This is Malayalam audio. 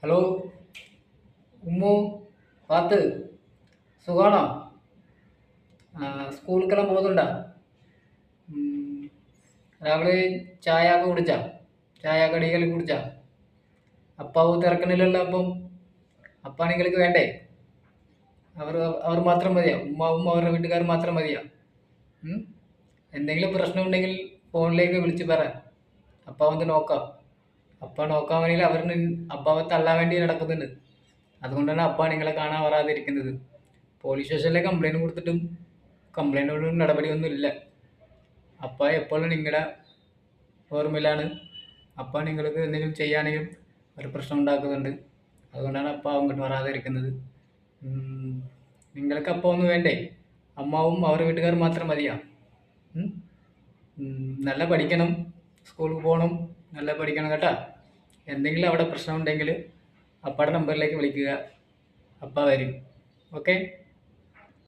ഹലോ ഉമ്മു പാത്ത് സുഖാണോ? സ്കൂളിലേക്കെല്ലാം പോകുന്നുണ്ടാ? ഉം, രാവിലെ ചായ ഒക്കെ കുടിച്ചാ? ചായ കടികൾ കുടിച്ചാ? അപ്പാവ് തിരക്കണില്ലല്ലോ അപ്പം? അപ്പാണെങ്കിലേക്ക് വേണ്ടേ? അവർ അവർ മാത്രം മതിയാ? ഉമ്മാവും അവരുടെ വീട്ടുകാർ മാത്രം മതിയാ? ഉം? എന്തെങ്കിലും പ്രശ്നം ഉണ്ടെങ്കിൽ ഫോണിലേക്ക് വിളിച്ച് പറ. അപ്പ വന്ന് നോക്കാം. അപ്പ നോക്കാൻ വേണ്ടി അവർ അപ്പാവെ തള്ളാൻ വേണ്ടി നടക്കുന്നുണ്ട്. അതുകൊണ്ടാണ് അപ്പ നിങ്ങളെ കാണാൻ വരാതിരിക്കുന്നത്. പോലീസ് സ്റ്റേഷനിലെ കംപ്ലൈന്റ് കൊടുത്തിട്ടും കംപ്ലൈന്റോടും നടപടിയൊന്നും ഇല്ല. അപ്പ എപ്പോഴും നിങ്ങളുടെ ഓർമ്മയിലാണ്. അപ്പ നിങ്ങൾക്ക് എന്തെങ്കിലും ചെയ്യുകയാണെങ്കിൽ ഒരു പ്രശ്നം ഉണ്ടാക്കുന്നുണ്ട്. അതുകൊണ്ടാണ് അപ്പ അങ്ങോട്ട് വരാതിരിക്കുന്നത്. ഉം, നിങ്ങൾക്ക് അപ്പ ഒന്നും വേണ്ടേ? അമ്മാവും അവരുടെ വീട്ടുകാർ മാത്രം മതിയാ? ഉം? നല്ല പഠിക്കണം, സ്കൂളിൽ പോകണം, നല്ല പഠിക്കണം കേട്ടാ. എന്തെങ്കിലും അവിടെ പ്രശ്നം ഉണ്ടെങ്കിൽ അപ്പയുടെ നമ്പറിലേക്ക് വിളിക്കുക. അപ്പ വരും. ഓക്കെ.